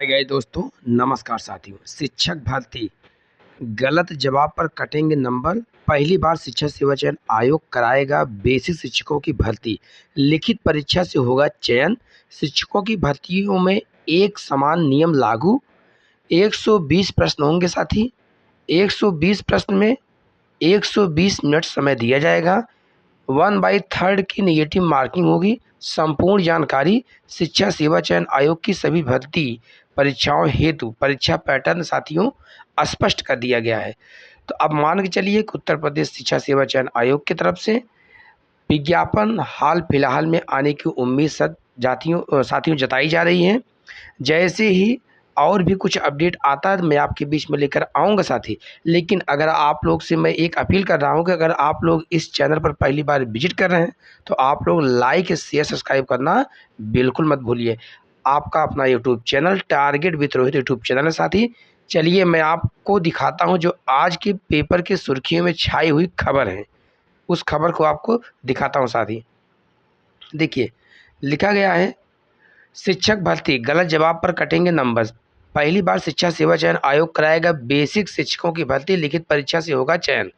हाय गए दोस्तों, नमस्कार साथियों। शिक्षक भर्ती गलत जवाब पर कटेंगे नंबर। पहली बार शिक्षा सेवा चयन आयोग कराएगा बेसिक शिक्षकों की भर्ती। लिखित परीक्षा से होगा चयन। शिक्षकों की भर्तियों में एक समान नियम लागू। 120 प्रश्न होंगे साथी। 120 प्रश्न में 120 मिनट समय दिया जाएगा। 1/3 की नेगेटिव मार्किंग होगी। संपूर्ण जानकारी शिक्षा सेवा चयन आयोग की सभी भर्ती परीक्षाओं हेतु परीक्षा पैटर्न साथियों स्पष्ट कर दिया गया है। तो अब मान के चलिए कि उत्तर प्रदेश शिक्षा सेवा चयन आयोग की तरफ से विज्ञापन हाल फिलहाल में आने की उम्मीद साथियों जताई जा रही है। जैसे ही और भी कुछ अपडेट आता है तो मैं आपके बीच में लेकर आऊँगा साथी। लेकिन अगर आप लोग से मैं एक अपील कर रहा हूँ कि अगर आप लोग इस चैनल पर पहली बार विजिट कर रहे हैं तो आप लोग लाइक शेयर सब्सक्राइब करना बिल्कुल मत भूलिए। आपका अपना YouTube channel target with Rohit YouTube channel है साथी। चलिए मैं आपको दिखाता हूँ जो आज के पेपर की सुर्खियों में छाई हुई खबर है, उस खबर को आपको दिखाता हूँ साथी। देखिए, लिखा गया है शिक्षक भर्ती गलत जवाब पर कटेंगे नंबर। पहली बार शिक्षा सेवा चयन आयोग कराएगा बेसिक शिक्षकों की भर्ती। लिखित परीक्षा से होगा चयन।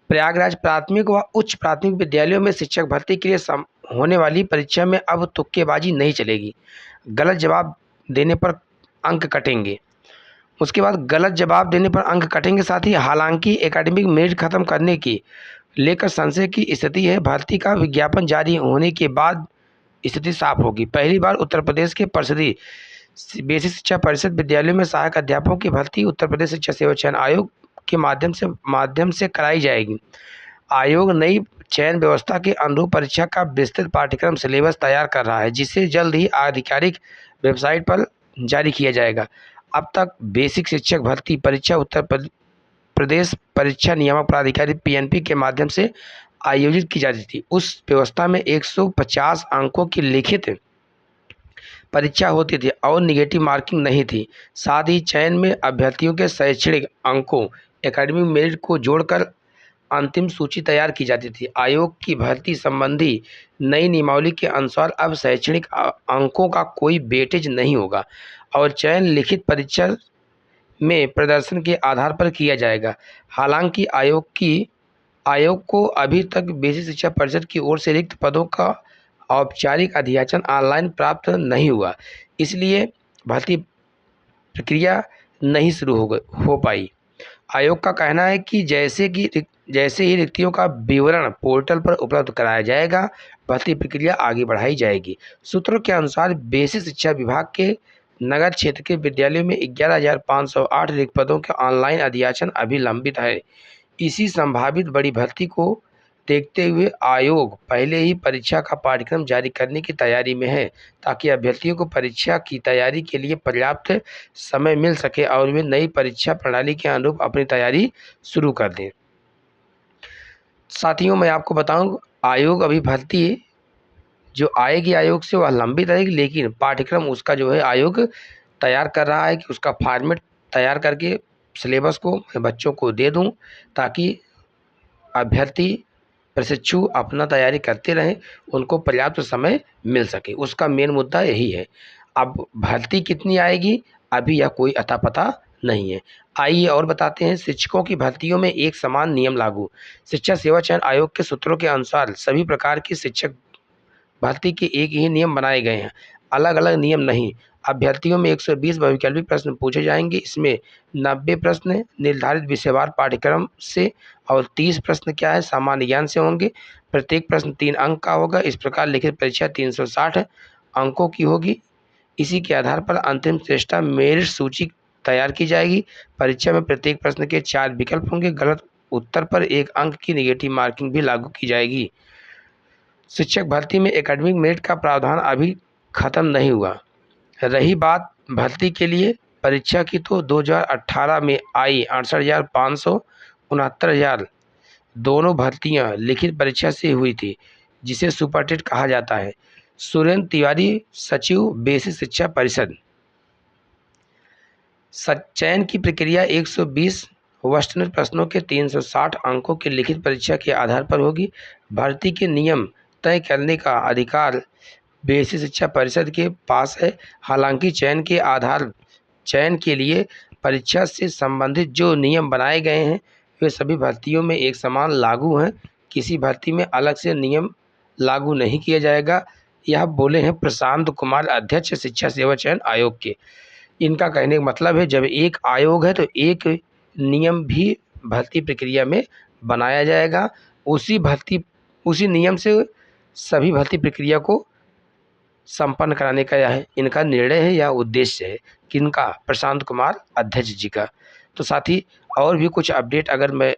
प्रयागराज प्राथमिक व उच्च प्राथमिक विद्यालयों में शिक्षक भर्ती के लिए होने वाली परीक्षा में अब तुक्केबाजी नहीं चलेगी। गलत जवाब देने पर अंक कटेंगे। उसके बाद गलत जवाब देने पर अंक कटेंगे साथ ही हालांकि एकेडमिक मेरिट खत्म करने की लेकर संशय की स्थिति है। भर्ती का विज्ञापन जारी होने के बाद स्थिति साफ होगी। पहली बार उत्तर प्रदेश के परिषदीय बेसिक शिक्षा परिषद विद्यालयों में सहायक अध्यापकों की भर्ती उत्तर प्रदेश शिक्षा सेवा चयन आयोग के माध्यम से कराई जाएगी। आयोग नई चयन व्यवस्था के अनुरूप परीक्षा का विस्तृत पाठ्यक्रम सिलेबस तैयार कर रहा है, जिसे जल्द ही आधिकारिक वेबसाइट पर जारी किया जाएगा। अब तक बेसिक शिक्षक भर्ती परीक्षा उत्तर प्रदेश परीक्षा नियामक प्राधिकारी पीएनपी के माध्यम से आयोजित की जाती थी। उस व्यवस्था में 150 अंकों की लिखित परीक्षा होती थी और निगेटिव मार्किंग नहीं थी। साथ ही चयन में अभ्यर्थियों के शैक्षणिक अंकों एकेडमिक मेरिट को जोड़कर अंतिम सूची तैयार की जाती थी। आयोग की भर्ती संबंधी नई नियमावली के अनुसार अब शैक्षणिक अंकों का कोई वेटेज नहीं होगा और चयन लिखित परीक्षा में प्रदर्शन के आधार पर किया जाएगा। हालांकि आयोग को अभी तक बेसिक शिक्षा परिषद की ओर से रिक्त पदों का औपचारिक अधियाचन ऑनलाइन प्राप्त नहीं हुआ, इसलिए भर्ती प्रक्रिया नहीं शुरू हो पाई। आयोग का कहना है कि जैसे ही रिक्तियों का विवरण पोर्टल पर उपलब्ध कराया जाएगा, भर्ती प्रक्रिया आगे बढ़ाई जाएगी। सूत्रों के अनुसार बेसिक शिक्षा विभाग के नगर क्षेत्र के विद्यालयों में 11,508 रिक्त पदों के ऑनलाइन अधियाचन अभी लंबित है। इसी संभावित बड़ी भर्ती को देखते हुए आयोग पहले ही परीक्षा का पाठ्यक्रम जारी करने की तैयारी में है, ताकि अभ्यर्थियों को परीक्षा की तैयारी के लिए पर्याप्त समय मिल सके और वे नई परीक्षा प्रणाली के अनुरूप अपनी तैयारी शुरू कर दें। साथियों, मैं आपको बताऊं, आयोग अभी भर्ती जो आएगी आयोग से वह लंबित रहेगी, लेकिन पाठ्यक्रम उसका जो है आयोग तैयार कर रहा है कि उसका फॉर्मेट तैयार करके सिलेबस को मैं बच्चों को दे दूं, ताकि अभ्यर्थी प्रशिक्षु अपना तैयारी करते रहें, उनको पर्याप्त समय मिल सके। उसका मेन मुद्दा यही है। अब भर्ती कितनी आएगी अभी यह कोई अता पता नहीं है। आइए और बताते हैं, शिक्षकों की भर्तियों में एक समान नियम लागू। शिक्षा सेवा चयन आयोग के सूत्रों के अनुसार सभी प्रकार की शिक्षक भर्ती के एक ही नियम बनाए गए हैं, अलग अलग नियम नहीं। अभ्यर्थियों में 120 बहुविकल्पी प्रश्न पूछे जाएंगे। इसमें 90 प्रश्न निर्धारित विषयवार पाठ्यक्रम से और 30 प्रश्न क्या है सामान्य ज्ञान से होंगे। प्रत्येक प्रश्न 3 अंक का होगा। इस प्रकार लिखित परीक्षा 360 अंकों की होगी। इसी के आधार पर अंतिम श्रेष्ठता मेरिट सूची तैयार की जाएगी। परीक्षा में प्रत्येक प्रश्न के 4 विकल्प होंगे। गलत उत्तर पर 1 अंक की नेगेटिव मार्किंग भी लागू की जाएगी। शिक्षक भर्ती में एकेडमिक मेरिट का प्रावधान अभी खत्म नहीं हुआ। रही बात भर्ती के लिए परीक्षा की, तो 2018 में आई 68,500 69,000 दोनों भर्तियां लिखित परीक्षा से हुई थी, जिसे सुपरटेट कहा जाता है। सुरेंद्र तिवारी, सचिव बेसिक शिक्षा परिषद। चयन की प्रक्रिया 120 वस्तुनिष्ठ प्रश्नों के 360 अंकों की लिखित परीक्षा के आधार पर होगी। भर्ती के नियम तय करने का अधिकार बेसिक शिक्षा परिषद के पास है। हालांकि चयन के आधार चयन के लिए परीक्षा से संबंधित जो नियम बनाए गए हैं वे सभी भर्तियों में एक समान लागू हैं। किसी भर्ती में अलग से नियम लागू नहीं किया जाएगा। यह बोले हैं प्रशांत कुमार, अध्यक्ष शिक्षा सेवा चयन आयोग के। इनका कहने का मतलब है जब एक आयोग है तो एक नियम भी भर्ती प्रक्रिया में बनाया जाएगा। उसी नियम से सभी भर्ती प्रक्रिया को संपन्न कराने का यह इनका निर्णय है, यह उद्देश्य है। किनका? प्रशांत कुमार अध्यक्ष जी का। तो साथी और भी कुछ अपडेट अगर मैं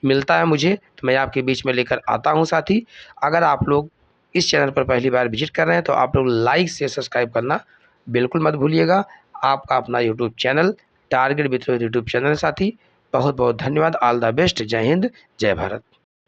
मिलता है मुझे तो मैं आपके बीच में लेकर आता हूं। साथी अगर आप लोग इस चैनल पर पहली बार विजिट कर रहे हैं तो आप लोग लाइक से सब्सक्राइब करना बिल्कुल मत भूलिएगा। आपका अपना YouTube channel target with YouTube channel. साथी बहुत बहुत धन्यवाद। All the best. जय हिंद, जय भारत।